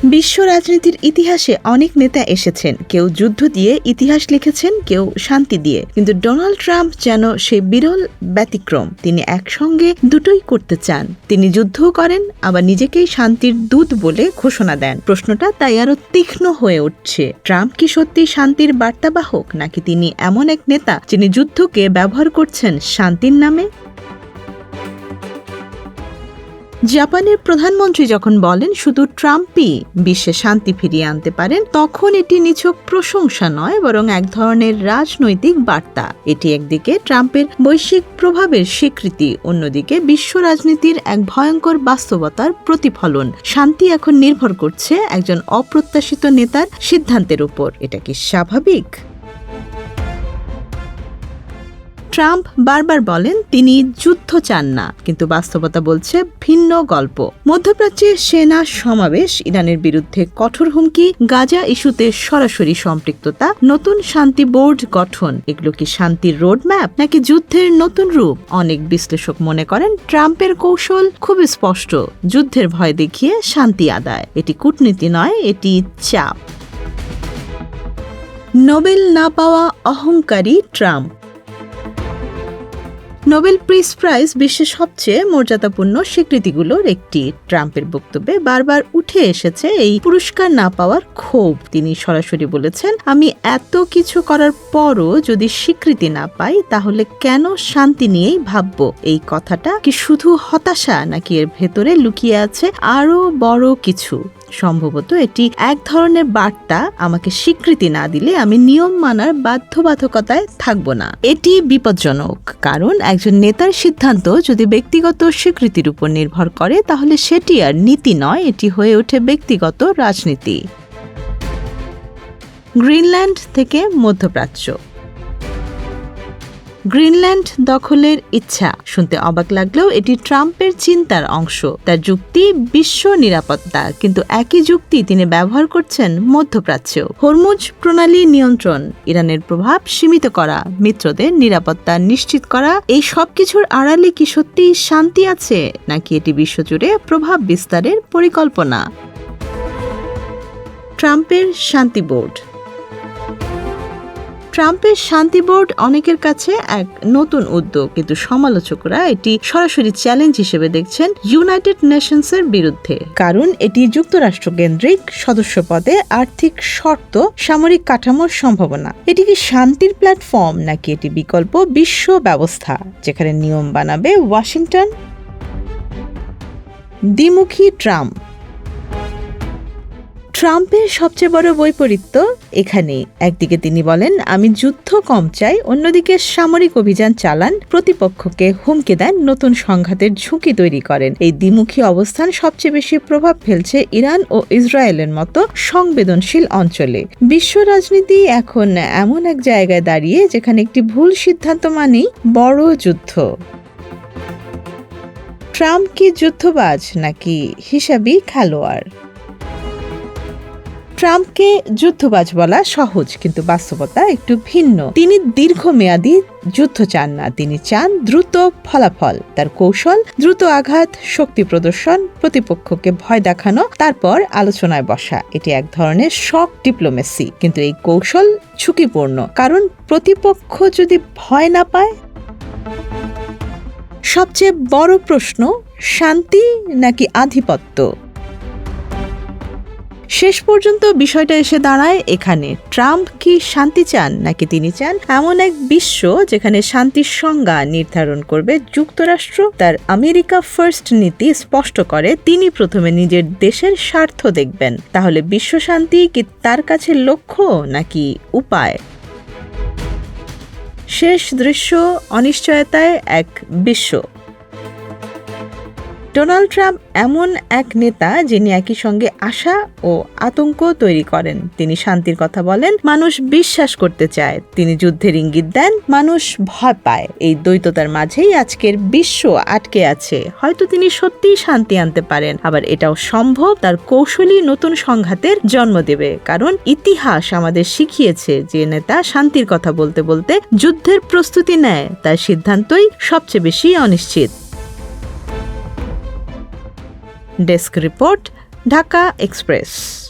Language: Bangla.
বিশ্ব রাজনীতির ইতিহাসে অনেক নেতা এসেছেন, কেউ যুদ্ধ দিয়ে ইতিহাস লিখেছেন, কেউ শান্তি দিয়ে, কিন্তু ডোনাল্ড ট্রাম্প যেন সেই বিরল ব্যতিক্রম। তিনি একসঙ্গে দুটোই করতে চান। তিনি যুদ্ধও করেন, আবার নিজেকেই শান্তির দূত বলে ঘোষণা দেন। প্রশ্নটা তাই আরো তীক্ষ্ণ হয়ে উঠছে, ট্রাম্প কি সত্যি শান্তির বার্তাবাহক, নাকি তিনি এমন এক নেতা যিনি যুদ্ধকে ব্যবহার করছেন শান্তির নামে? জাপানের প্রধানমন্ত্রী যখন বলেন শুধু ট্রাম্পই বিশ্বে শান্তি ফিরিয়ে আনতে পারেন, তখন এটি নিছক প্রশংসা নয়, বরং এক ধরনের রাজনৈতিক বার্তা। এটি একদিকে ট্রাম্পের বৈশ্বিক প্রভাবের স্বীকৃতি, অন্যদিকে বিশ্ব রাজনীতির এক ভয়ঙ্কর বাস্তবতার প্রতিফলন। শান্তি এখন নির্ভর করছে একজন অপ্রত্যাশিত নেতার সিদ্ধান্তের উপর। এটা কি স্বাভাবিক? ট্রাম্প বারবার বলেন তিনি যুদ্ধ চান না, কিন্তু বাস্তবতা বলছে ভিন্ন গল্প। মধ্যপ্রাচ্যে সেনা সমাবেশ, ইরানের বিরুদ্ধে কঠোর হুমকি, গাজা ইস্যুতে সরাসরি সম্পৃক্ততা, নতুন শান্তি বোর্ড গঠন, এগুলো কি শান্তির রোডম্যাপ নাকি যুদ্ধের নতুন রূপ? অনেক বিশ্লেষক মনে করেন ট্রাম্পের কৌশল খুব স্পষ্ট, যুদ্ধের ভয় দেখিয়ে শান্তি আদায়। এটি কূটনীতি নয়, এটি চাপ। নোবেল না পাওয়া অহংকারী ট্রাম্প। নোবেল পিস প্রাইজ বিশ্বের সবচেয়ে মর্যাদাপূর্ণ স্বীকৃতিগুলোর একটি। ট্রাম্পের বক্তব্যে বারবার উঠে এসেছে এই পুরস্কার না পাওয়ার ক্ষোভ। তিনি সরাসরি বলেছেন, আমি এত কিছু করার পরও যদি স্বীকৃতি না পাই, তাহলে কেন শান্তি নিয়েই ভাবব? এই কথাটা কি শুধু হতাশা, নাকি এর ভেতরে লুকিয়ে আছে আরো বড় কিছু? সম্ভবত এটি এক ধরনের বার্তা, আমাকে স্বীকৃতি না দিলে আমি নিয়ম মানার বাধ্যবাধকতায় থাকব না। এটি বিপজ্জনক, কারণ একজন নেতার সিদ্ধান্ত যদি ব্যক্তিগত স্বীকৃতির উপর নির্ভর করে, তাহলে সেটি আর নীতি নয়, এটি হয়ে ওঠে ব্যক্তিগত রাজনীতি। গ্রিনল্যান্ড থেকে মধ্যপ্রাচ্য। গ্রিনল্যান্ড দখলের ইচ্ছা শুনতে অবাক লাগলেও এটি ট্রাম্পের চিন্তার অংশ। তার যুক্তি বিশ্ব নিরাপত্তা, কিন্তু একই যুক্তি তিনি ব্যবহার করছেন মধ্যপ্রাচ্যেও। হরমুজ প্রণালী নিয়ন্ত্রণ, ইরানের প্রভাব সীমিত করা, মিত্রদের নিরাপত্তা নিশ্চিত করা, এই সব কিছুর আড়ালে কি সত্যি শান্তি আছে, নাকি এটি বিশ্বজুড়ে প্রভাব বিস্তারের পরিকল্পনা? ট্রাম্পের শান্তি বোর্ড। ট্রাম্পের শান্তি বোর্ড অনেকের কাছে এক নতুন উদ্যোগ, কিন্তু সমালোচকরা এটি সরাসরি চ্যালেঞ্জ হিসেবে দেখছেন ইউনাইটেড নেশনসের বিরুদ্ধে। কারণ এটি যুক্তরাষ্ট্র কেন্দ্রিক, সদস্য পদে আর্থিক শর্ত, সামরিক কাঠামোর সম্ভাবনা। এটি কি শান্তির প্ল্যাটফর্ম, নাকি এটি বিকল্প বিশ্ব ব্যবস্থা যেখানে নিয়ম বানাবে ওয়াশিংটন? দ্বিমুখী ট্রাম্প। ট্রাম্পের সবচেয়ে বড় বৈপরীত্য এখানে। একদিকে তিনি বলেন আমি যুদ্ধ কম চাই, অন্যদিকে সামরিক অভিযান চালান, প্রতিপক্ষকে হুমকি দেন, নতুন সংঘাতের ঝুঁকি তৈরি করেন। এই দ্বিমুখী অবস্থান সবচেয়ে বেশি প্রভাব ফেলছে ইরান ও ইসরায়েলের মতো সংবেদনশীল অঞ্চলে। বিশ্ব রাজনীতি এখন এমন এক জায়গায় দাঁড়িয়ে যেখানে একটি ভুল সিদ্ধান্ত মানেই বড় যুদ্ধ। ট্রাম্প কি যুদ্ধবাজ নাকি হিসাবি খেলোয়াড়? ট্রাম্পকে যুদ্ধবাজ বলা সহজ, কিন্তু বাস্তবতা একটু ভিন্ন। তিনি দীর্ঘমেয়াদী যুদ্ধ চান না, তিনি চান দ্রুত ফলাফল। তার কৌশল দ্রুত আঘাত, শক্তি প্রদর্শন, প্রতিপক্ষকে ভয় দেখানো, তারপর আলোচনায় বসা। এটি এক ধরনের শক ডিপ্লোমেসি, কিন্তু এই কৌশল ঝুঁকিপূর্ণ, কারণ প্রতিপক্ষ যদি ভয় না পায়। সবচেয়ে বড় প্রশ্ন, শান্তি নাকি আধিপত্য? শেষ পর্যন্ত বিষয়টা এসে দাঁড়ায় এখানে, ট্রাম্প কি শান্তি চান, নাকি তিনি চান এমন এক বিশ্ব যেখানে শান্তির সংজ্ঞা নির্ধারণ করবে যুক্তরাষ্ট্র? তার আমেরিকা ফার্স্ট নীতি স্পষ্ট করে তিনি প্রথমে নিজের দেশের স্বার্থ দেখবেন। তাহলে বিশ্ব শান্তি কি তার কাছে লক্ষ্য নাকি উপায়? শেষ দৃশ্য, অনিশ্চয়তায় এক বিশ্ব। ডোনাল্ড ট্রাম্প এমন এক নেতা যিনি একই সঙ্গে আশা ও আতঙ্ক তৈরি করেন। তিনি শান্তির কথা বলেন, মানুষ বিশ্বাস করতে চায়। তিনি যুদ্ধের ইঙ্গিত দেন, মানুষ ভয় পায়। এই দ্বৈততার মাঝেই আজকের বিশ্ব আটকে আছে। হয়তো তিনি সত্যিই শান্তি আনতে পারেন, আবার এটাও সম্ভব তার কৌশলী নতুন সংঘাতের জন্ম দেবে। কারণ ইতিহাস আমাদের শিখিয়েছে যে নেতা শান্তির কথা বলতে বলতে যুদ্ধের প্রস্তুতি নেয়, তার সিদ্ধান্তই সবচেয়ে বেশি অনিশ্চিত। Desk report, Dhaka express.